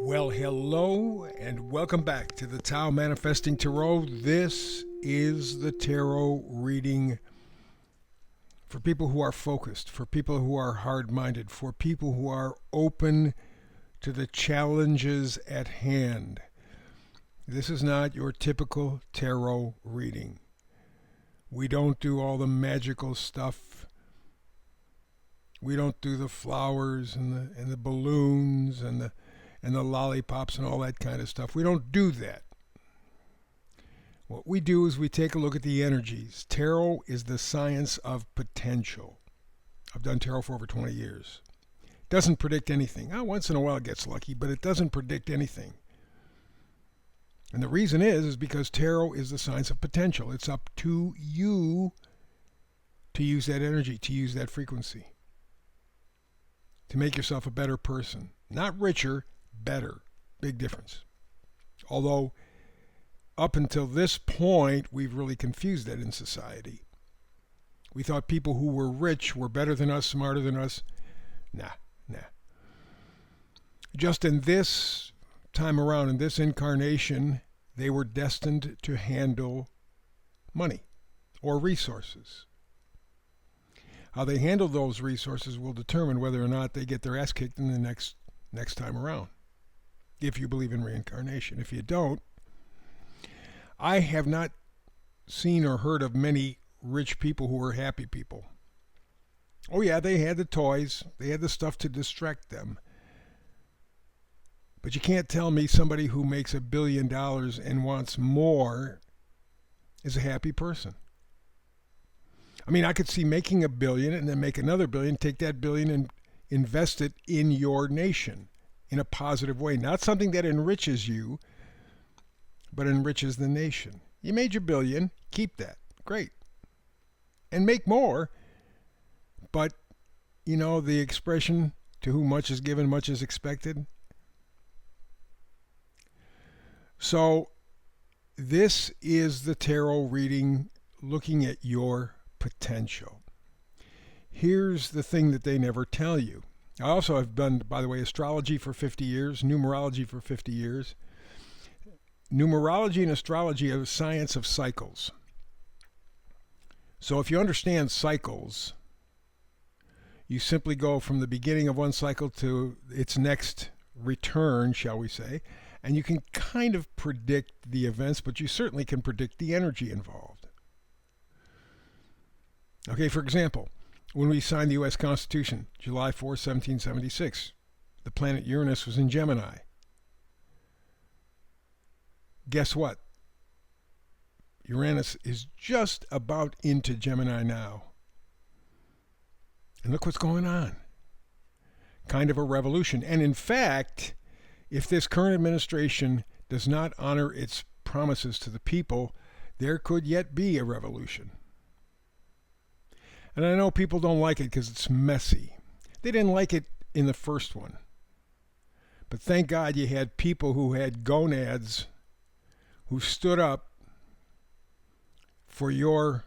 Well, hello and welcome back to the Tao Manifesting Tarot. This is the tarot reading for people who are focused, for people who are hard minded, for people who are open to the challenges at hand. This is not your typical tarot reading. We don't do all the magical stuff. We don't do the flowers and the balloons and the lollipops and all that kind of stuff. We don't do that. What we do is we take a look at the energies. Tarot is the science of potential. I've done tarot for over 20 years. It doesn't predict anything. Once in a while it gets lucky, but it doesn't predict anything. And the reason is because tarot is the science of potential. It's up to you to use that energy, to use that frequency, to make yourself a better person. Not richer, better. Big difference. Although, up until this point, we've really confused that in society. We thought people who were rich were better than us, smarter than us. Nah. Just in this time around, in this incarnation, they were destined to handle money or resources. How they handle those resources will determine whether or not they get their ass kicked in the next time around. If you believe in reincarnation. If you don't, I have not seen or heard of many rich people who were happy people. Oh yeah, they had the toys, they had the stuff to distract them. But you can't tell me somebody who makes $1 billion and wants more is a happy person. I mean, I could see making $1 billion and then make another $1 billion, take that $1 billion and invest it in your nation in a positive way. Not something that enriches you, but enriches the nation. You made your $1 billion, keep that. Great. And make more. But, you know, the expression, to whom much is given, much is expected. So, this is the tarot reading looking at your potential. Here's the thing that they never tell you. I also have done, by the way, astrology for 50 years, numerology for 50 years. Numerology and astrology are the science of cycles. So if you understand cycles, you simply go from the beginning of one cycle to its next return, shall we say, and you can kind of predict the events, but you certainly can predict the energy involved. Okay, for example, when we signed the U.S. Constitution, July 4, 1776, the planet Uranus was in Gemini. Guess what? Uranus is just about into Gemini now. And look what's going on. Kind of a revolution. And in fact, if this current administration does not honor its promises to the people, there could yet be a revolution. And I know people don't like it because it's messy. They didn't like it in the first one. But thank God you had people who had gonads who stood up for your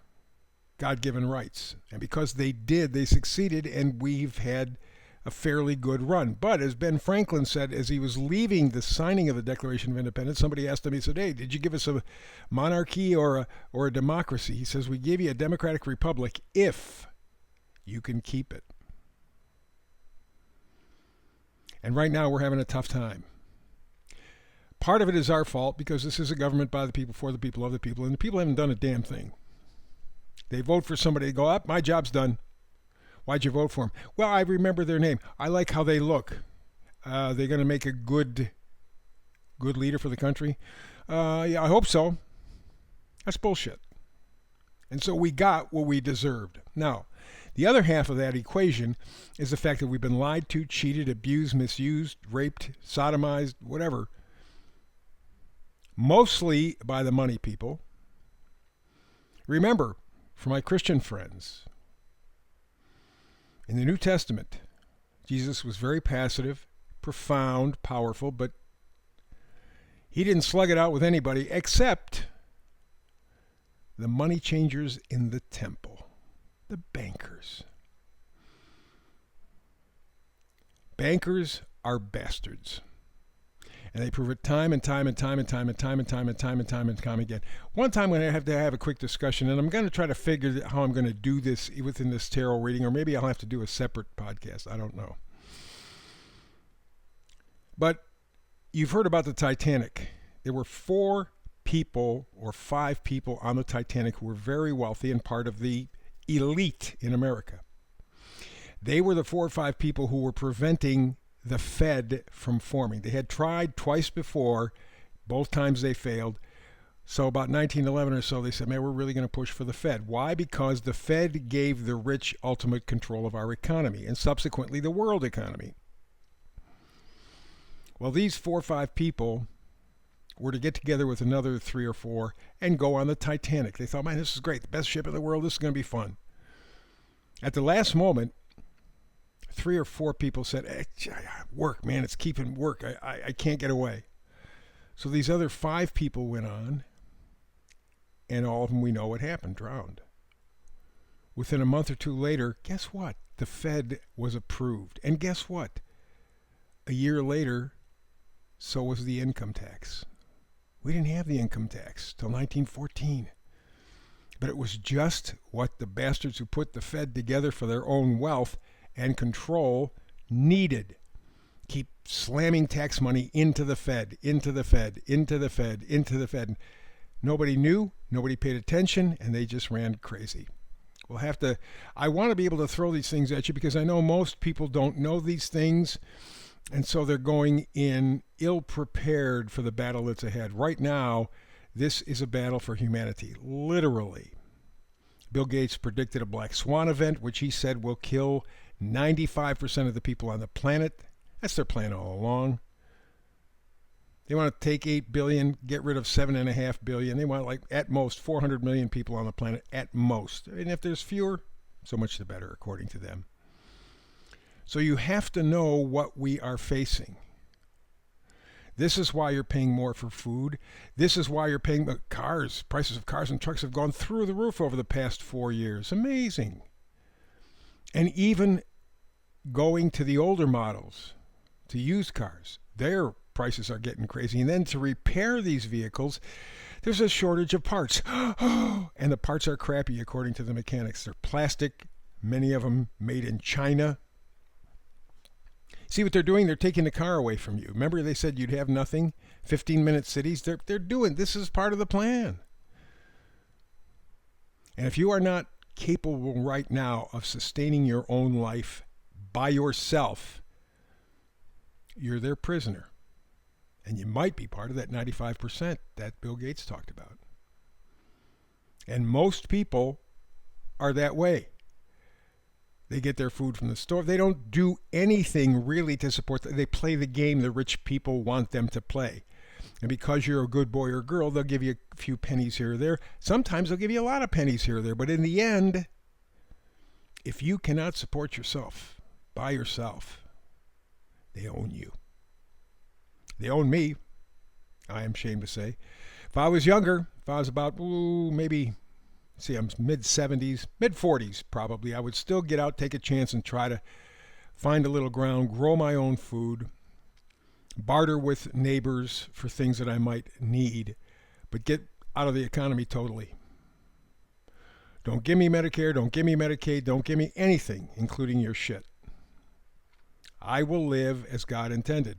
God-given rights. And because they did, they succeeded, and we've had a fairly good run. But as Ben Franklin said, as he was leaving the signing of the Declaration of Independence, somebody asked him, he said, "Hey, did you give us a monarchy or a democracy?" He says, "We gave you a democratic republic if you can keep it." And right now we're having a tough time. Part of it is our fault because this is a government by the people, for the people, of the people, and the people haven't done a damn thing. They vote for somebody, they go, "Up, my job's done." Why'd you vote for them? "Well, I remember their name. I like how they look. They're going to make a good leader for the country." Yeah, I hope so. That's bullshit. And so we got what we deserved. Now, the other half of that equation is the fact that we've been lied to, cheated, abused, misused, raped, sodomized, whatever. Mostly by the money people. Remember, for my Christian friends, in the New Testament, Jesus was very passive, profound, powerful, but he didn't slug it out with anybody except the money changers in the temple, the bankers. Bankers are bastards. And they prove it time and time and time and time and time and time and time and time and time again. One time I'm going to have a quick discussion, and I'm going to try to figure how I'm going to do this within this tarot reading, or maybe I'll have to do a separate podcast. I don't know. But you've heard about the Titanic. There were 4 people or 5 people on the Titanic who were very wealthy and part of the elite in America. They were the 4 or 5 people who were preventing the Fed from forming. They had tried twice before. Both times they failed. So about 1911 or so, they said, man, we're really going to push for the Fed. Why? Because the Fed gave the rich ultimate control of our economy and subsequently the world economy. Well, these 4 or 5 people were to get together with another 3 or 4 and go on the Titanic. They thought, man, this is great. The best ship in the world. This is going to be fun. At the last moment, 3 or 4 people said, hey, work, man, it's keeping work. I can't get away. So these other 5 people went on, and all of them, we know what happened, drowned. Within a month or 2 later, guess what? The Fed was approved. And guess what? A year later, so was the income tax. We didn't have the income tax till 1914. But it was just what the bastards who put the Fed together for their own wealth and control needed. Keep slamming tax money into the Fed, into the Fed, into the Fed, into the Fed. Nobody knew, nobody paid attention, and they just ran crazy. I want to be able to throw these things at you because I know most people don't know these things, and so they're going in ill-prepared for the battle that's ahead. Right now, this is a battle for humanity, literally. Bill Gates predicted a black swan event, which he said will kill 95% of the people on the planet. That's their plan all along. They want to take 8 billion, get rid of 7.5 billion. They want like at most 400 million people on the planet, at most. And if there's fewer, so much the better, according to them. So you have to know what we are facing. This is why you're paying more for food. This is why you're paying cars. Prices of cars and trucks have gone through the roof over the past 4 years. Amazing. And even going to the older models, to used cars, their prices are getting crazy. And then to repair these vehicles, there's a shortage of parts. And the parts are crappy, according to the mechanics. They're plastic, many of them made in China. See what they're doing? They're taking the car away from you. Remember they said you'd have nothing? 15-minute cities? They're doing, this is part of the plan. And if you are not capable right now of sustaining your own life by yourself, you're their prisoner. And you might be part of that 95% that Bill Gates talked about. And most people are that way. They get their food from the store. They don't do anything really to support them. They play the game the rich people want them to play. And because you're a good boy or girl, they'll give you a few pennies here or there. Sometimes they'll give you a lot of pennies here or there. But in the end, if you cannot support yourself by yourself, they own you. They own me, I am ashamed to say. If I was younger, if I was about, maybe, I'm mid-70s, mid-40s probably, I would still get out, take a chance, and try to find a little ground, grow my own food, barter with neighbors for things that I might need, but get out of the economy totally. Don't give me Medicare, don't give me Medicaid, don't give me anything, including your shit. I will live as God intended.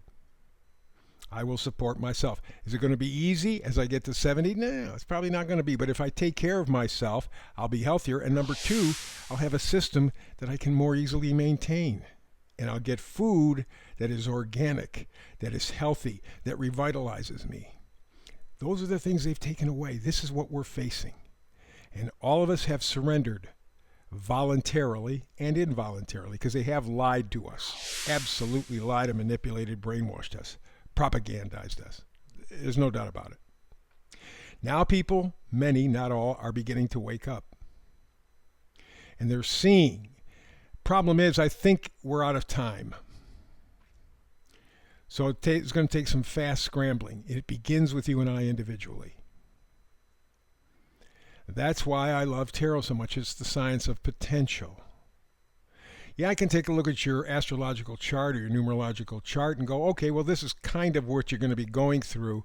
I will support myself. Is it going to be easy as I get to 70? No, it's probably not going to be. But if I take care of myself, I'll be healthier. And number 2, I'll have a system that I can more easily maintain. And I'll get food that is organic, that is healthy, that revitalizes me. Those are the things they've taken away. This is what we're facing. And all of us have surrendered voluntarily and involuntarily because they have lied to us. Absolutely lied and manipulated, brainwashed us. Propagandized us. There's no doubt about it. Now people, many, not all, are beginning to wake up. And they're seeing. Problem is, I think we're out of time. So it's going to take some fast scrambling. It begins with you and I individually. That's why I love tarot so much. It's the science of potential. Yeah, I can take a look at your astrological chart or your numerological chart and go, okay, well, this is kind of what you're going to be going through.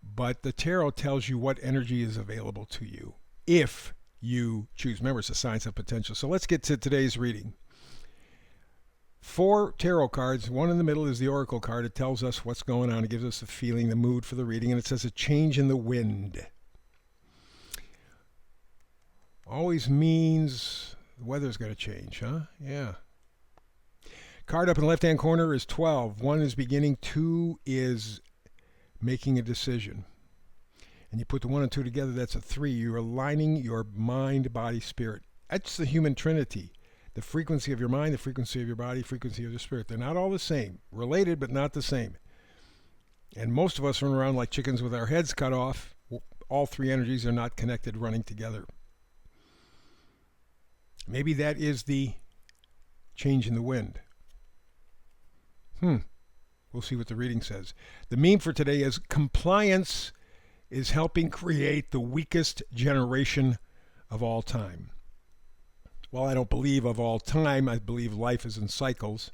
But the tarot tells you what energy is available to you if you choose. Remember, it's a science of potential. So let's get to today's reading. 4 tarot cards. One in the middle is the oracle card. It tells us what's going on. It gives us the feeling, the mood for the reading. And it says a change in the wind. Always means the weather's going to change, huh? Yeah. Card up in the left-hand corner is 12. 1 is beginning. 2 is making a decision. And you put the 1 and 2 together, that's a 3. You're aligning your mind, body, spirit. That's the human trinity. The frequency of your mind, the frequency of your body, frequency of your spirit. They're not all the same. Related, but not the same. And most of us run around like chickens with our heads cut off. All 3 energies are not connected, running together. Maybe that is the change in the wind. We'll see what the reading says. The meme for today is compliance is helping create the weakest generation of all time. Well, I don't believe of all time. I believe life is in cycles.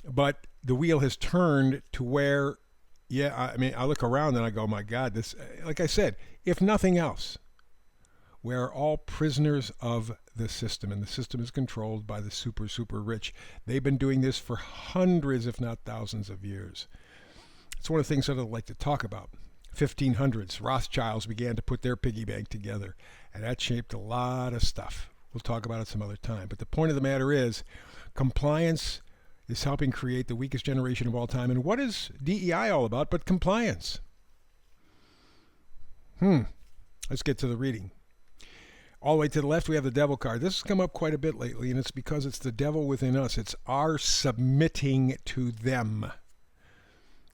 But the wheel has turned to where, I look around and I go, my God, this, like I said, if nothing else, we are all prisoners of the system, and the system is controlled by the super, super rich. They've been doing this for hundreds, if not thousands of years. It's one of the things that I'd like to talk about. 1500s, Rothschilds began to put their piggy bank together, and that shaped a lot of stuff. We'll talk about it some other time. But the point of the matter is, compliance is helping create the weakest generation of all time. And what is DEI all about but compliance? Let's get to the reading. All the way to the left, we have the devil card. This has come up quite a bit lately, and it's because it's the devil within us. It's our submitting to them.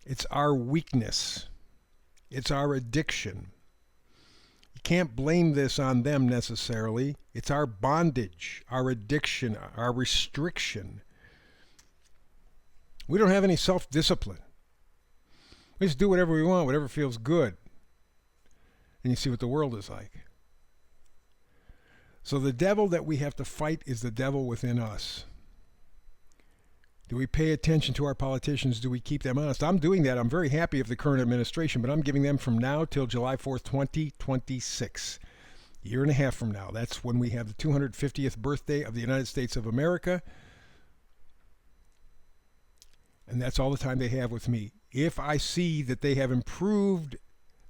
It's our weakness. It's our addiction. You can't blame this on them necessarily. It's our bondage, our addiction, our restriction. We don't have any self-discipline. We just do whatever we want, whatever feels good. And you see what the world is like. So the devil that we have to fight is the devil within us. Do we pay attention to our politicians? Do we keep them honest? I'm doing that. I'm very happy of the current administration, but I'm giving them from now till July 4th, 2026. A year and a half from now. That's when we have the 250th birthday of the United States of America. And that's all the time they have with me. If I see that they have improved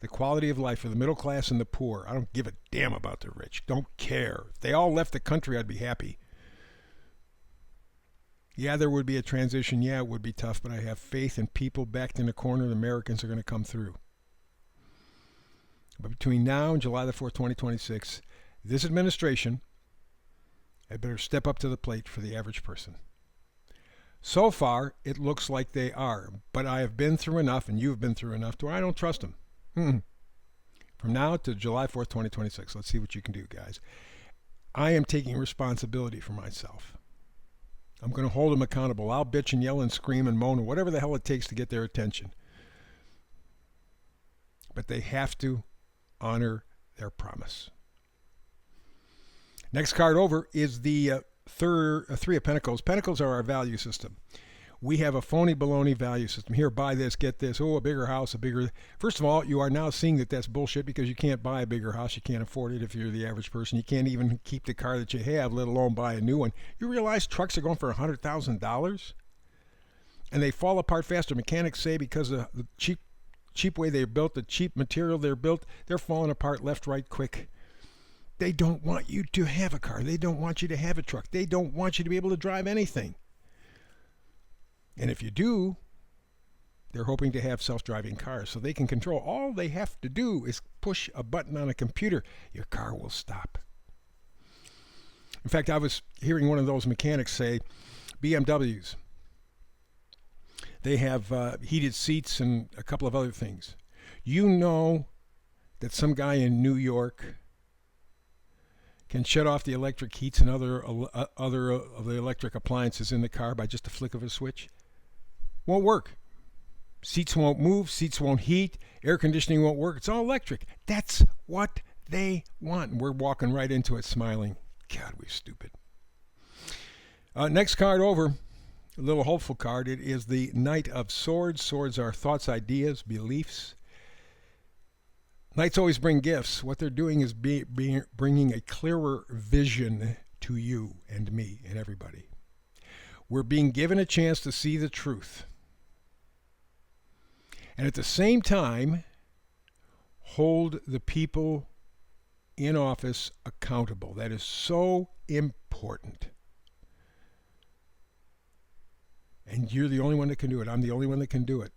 the quality of life for the middle class and the poor, I don't give a damn about the rich. Don't care. If they all left the country, I'd be happy. Yeah, there would be a transition. Yeah, it would be tough, but I have faith in people backed in a corner. The Americans are going to come through. But between now and July the 4th, 2026, this administration had better step up to the plate for the average person. So far, it looks like they are, but I have been through enough, and you've been through enough, to where I don't trust them. From now to July 4th, 2026. Let's see what you can do, guys. I am taking responsibility for myself. I'm going to hold them accountable. I'll bitch and yell and scream and moan and whatever the hell it takes to get their attention. But they have to honor their promise. Next card over is the Three of Pentacles. Pentacles are our value system. We have a phony baloney value system. Here, buy this, get this. Oh, a bigger house, a bigger... First of all, you are now seeing that that's bullshit because you can't buy a bigger house. You can't afford it if you're the average person. You can't even keep the car that you have, let alone buy a new one. You realize trucks are going for $100,000? And they fall apart faster. Mechanics say because of the cheap way they're built, the cheap material they're built, they're falling apart left, right, quick. They don't want you to have a car. They don't want you to have a truck. They don't want you to be able to drive anything. And if you do, they're hoping to have self-driving cars so they can control. All they have to do is push a button on a computer. Your car will stop. In fact, I was hearing one of those mechanics say, BMWs, they have heated seats and a couple of other things. You know that some guy in New York can shut off the electric heats and other of the electric appliances in the car by just a flick of a switch? Won't work. Seats won't move, seats won't heat, air conditioning won't work. It's all electric. That's what they want. And we're walking right into it smiling. God, we're stupid. Next card over, a little hopeful card. It is the Knight of Swords. Swords are thoughts, ideas, beliefs. Knights always bring gifts. What they're doing is bringing a clearer vision to you and me and everybody. We're being given a chance to see the truth. And at the same time, hold the people in office accountable. That is so important. And you're the only one that can do it. I'm the only one that can do it.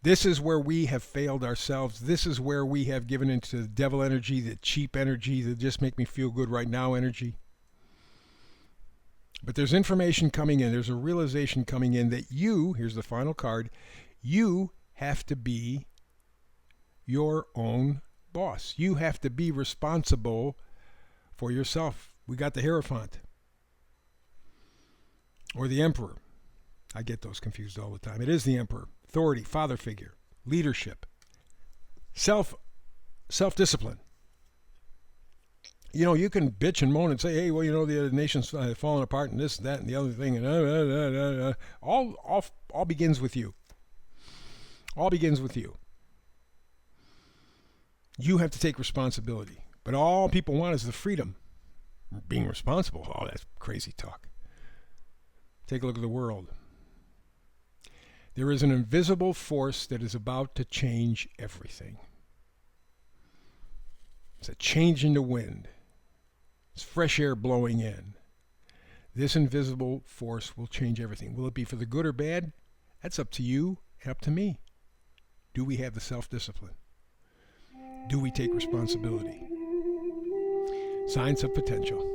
This is where we have failed ourselves. This is where we have given into the devil energy, the cheap energy, the just make me feel good right now energy. But there's information coming in. There's a realization coming in that you, here's the final card, you have to be your own boss. You have to be responsible for yourself. We got the Hierophant. Or the Emperor. I get those confused all the time. It is the Emperor. Authority, father figure, leadership, self-discipline. You know, you can bitch and moan and say, hey, well, you know, the nation's falling apart and this, that, and the other thing. And all begins with you. All begins with you. You have to take responsibility. But all people want is the freedom. Being responsible, oh, that's crazy talk. Take a look at the world. There is an invisible force that is about to change everything. It's a change in the wind. It's fresh air blowing in. This invisible force will change everything. Will it be for the good or bad? That's up to you and up to me. Do we have the self-discipline? Do we take responsibility? Signs of potential.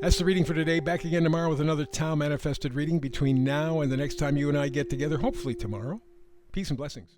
That's the reading for today. Back again tomorrow with another Tao Manifested reading between now and the next time you and I get together, hopefully tomorrow. Peace and blessings.